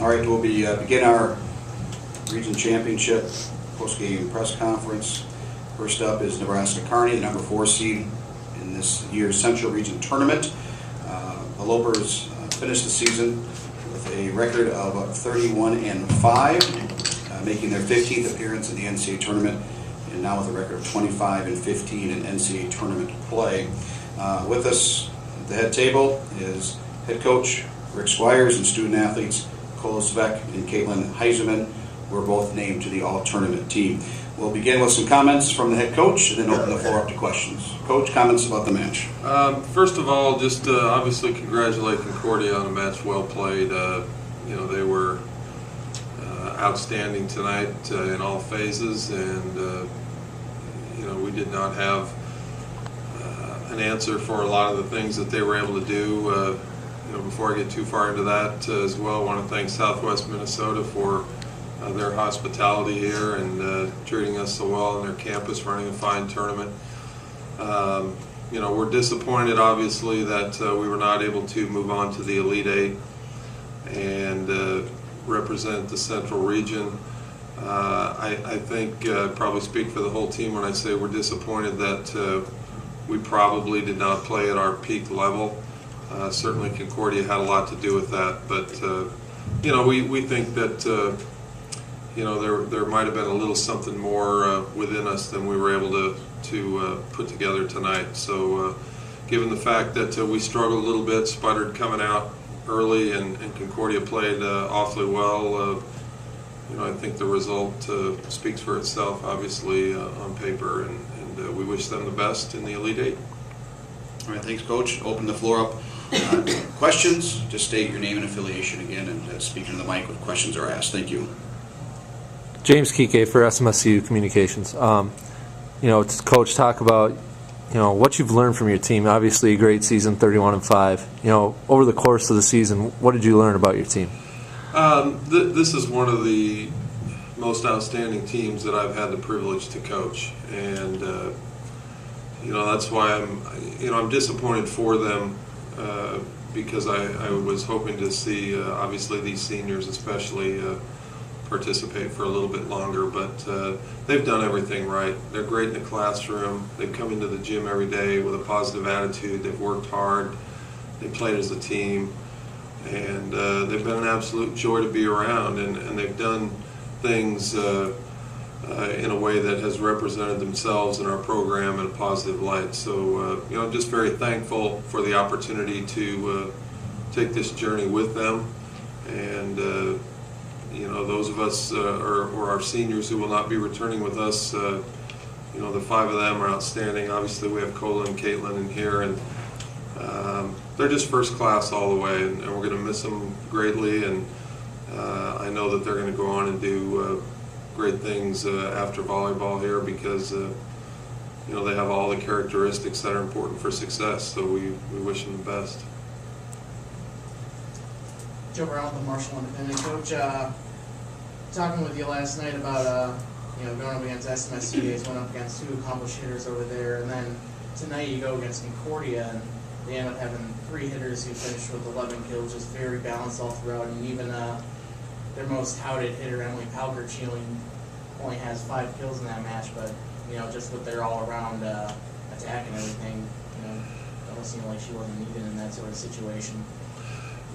All right, we'll begin our region championship post-game press conference. First up is Nebraska-Kearney, the number 4 seed in this year's Central Region Tournament. The Lopers finished the season with a record of 31-5, making their 15th appearance in the NCAA tournament, and now with a record of 25-15 in NCAA tournament play. With us at the head table is head coach Rick Squires and student athletes Cole Sveck and Caitlin Heiserman, who were both named to the all-tournament team. We'll begin with some comments from the head coach and then open the floor up to questions. Coach, comments about the match? First of all, just obviously congratulate Concordia on a match well played. They were outstanding tonight in all phases, and we did not have an answer for a lot of the things that they were able to do. Before I get too far into that as well, I want to thank Southwest Minnesota for their hospitality here and treating us so well on their campus, running a fine tournament. We're disappointed, obviously, that we were not able to move on to the Elite Eight and represent the Central Region. I think probably speak for the whole team when I say we're disappointed that we probably did not play at our peak level. Certainly Concordia had a lot to do with that, but we think that there might have been a little something more within us than we were able to put together tonight. So given the fact that we struggled a little bit, sputtered coming out early, and Concordia played awfully well, I think the result speaks for itself, obviously, on paper, and we wish them the best in the Elite Eight. All right, thanks, Coach. Open the floor up. Questions? Just state your name and affiliation again, and speak into the mic when questions are asked. Thank you. James Kike for SMSU Communications. Coach, talk about what you've learned from your team. Obviously, a great season, 31-5. Over the course of the season, what did you learn about your team? This is one of the most outstanding teams that I've had the privilege to coach, and that's why I'm disappointed for them. Because I was hoping to see, obviously, these seniors especially participate for a little bit longer, but they've done everything right. They're great in the classroom. They've come into the gym every day with a positive attitude. They've worked hard. They played as a team, and they've been an absolute joy to be around, and they've done things in a way that has represented themselves in our program in a positive light. So, I'm just very thankful for the opportunity to take this journey with them. And, those of us, or our seniors who will not be returning with us, the 5 of them are outstanding. Obviously, we have Cola and Caitlin in here, and they're just first class all the way, and we're going to miss them greatly. And I know that they're going to go on and do great things after volleyball here, because they have all the characteristics that are important for success, so we wish them the best. Joe Brown with the Marshall Independent. Coach, talking with you last night about going up against SMSU, you guys went up against 2 accomplished hitters over there, and then tonight you go against Concordia, and they end up having 3 hitters who finished with 11 kills, just very balanced all throughout, and even their most touted hitter, Emily Palkert, she only has 5 kills in that match, but just with their all-around attack and everything, it almost seemed like she wasn't needed in that sort of situation.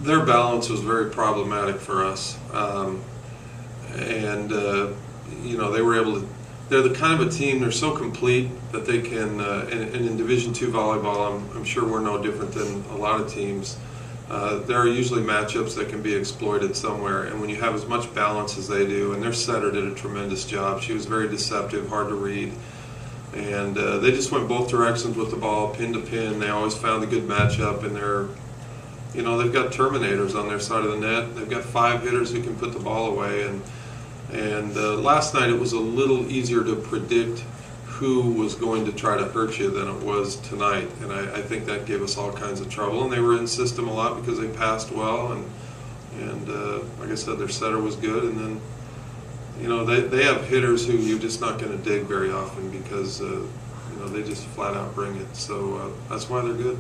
Their balance was very problematic for us, and they were able to. They're the kind of a team, they're so complete that they can, and in Division II volleyball, I'm sure we're no different than a lot of teams. There are usually matchups that can be exploited somewhere, and when you have as much balance as they do, and their setter did a tremendous job. She was very deceptive, hard to read, and they just went both directions with the ball, pin to pin. They always found a good matchup, and they've got terminators on their side of the net. They've got 5 hitters who can put the ball away, and last night it was a little easier to predict who was going to try to hurt you than it was tonight, and I think that gave us all kinds of trouble. And they were in system a lot because they passed well, and like I said, their setter was good. And then they have hitters who you're just not going to dig very often because they just flat out bring it. So that's why they're good.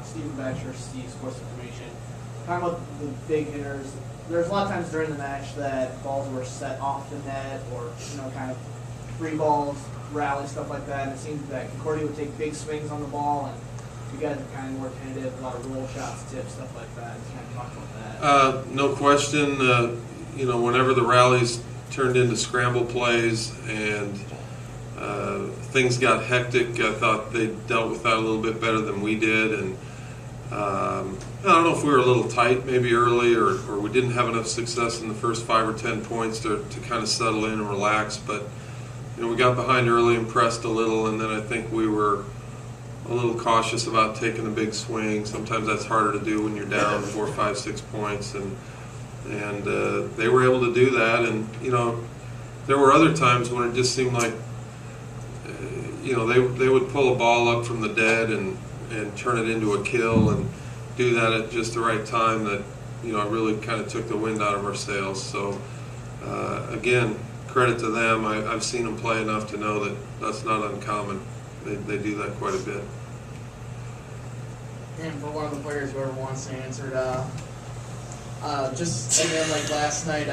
Stephen Batcher, Steve Sports Information. talking about the big hitters, there's a lot of times during the match that balls were set off the net or, kind of free balls, rally, stuff like that. And it seemed that Concordia would take big swings on the ball, and you guys are kind of more tentative, a lot of roll shots, tips, stuff like that. Just kind of talk about that. No question. Whenever the rallies turned into scramble plays and things got hectic, I thought they dealt with that a little bit better than we did. And I don't know if we were a little tight maybe early or we didn't have enough success in the first 5 or 10 points to kind of settle in and relax. But we got behind early and pressed a little, and then I think we were a little cautious about taking the big swing. Sometimes that's harder to do when you're down 4, 5, 6 points, and they were able to do that. And there were other times when it just seemed like they would pull a ball up from the dead and turn it into a kill and do that at just the right time that really kind of took the wind out of our sails. So again, credit to them. I've seen them play enough to know that that's not uncommon. They do that quite a bit. And for one of the players, whoever wants to answer it, just again like last night,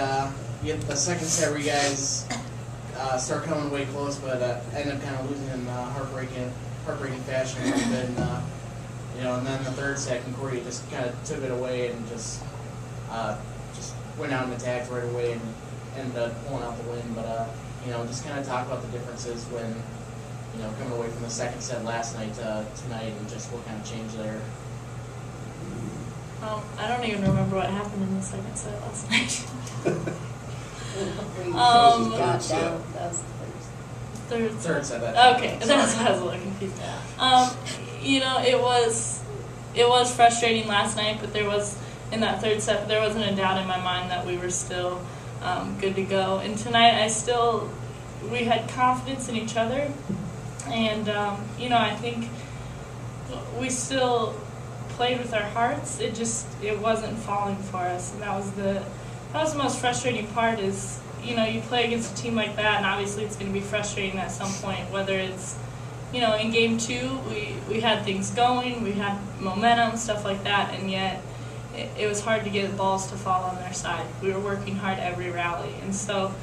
you get the second set where you guys start coming way close, but end up kind of losing in heartbreaking fashion a little bit. And then the third set, Concordia just kind of took it away and just went out and attacked right away and ended up pulling out the win. But just kind of talk about the differences when coming away from the second set last night to tonight, and just what kind of changed there. I don't even remember what happened in the second set last night. That was the third set. That was the Third set. Okay, that's why I was a little confused. It was frustrating last night, but there was in that third set, there wasn't a doubt in my mind that we were still good to go. And tonight, we had confidence in each other, and I think we still played with our hearts. It wasn't falling for us, and that was the most frustrating part. Is you play against a team like that, and obviously it's going to be frustrating at some point. Whether it's in game 2, we had things going, we had momentum, stuff like that, and yet it was hard to get the balls to fall on their side. We were working hard every rally, and so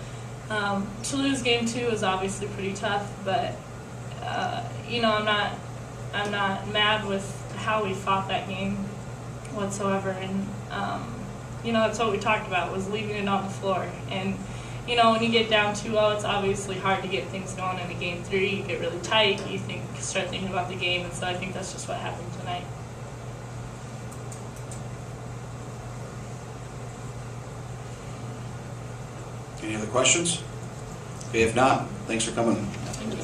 to lose game 2 was obviously pretty tough. But I'm not mad with how we fought that game whatsoever, and that's what we talked about, was leaving it on the floor. And when you get down 2-0, it's obviously hard to get things going into game 3. You get really tight, start thinking about the game, and so I think that's just what happened tonight. Any other questions? Okay, if not, thanks for coming. Thank you.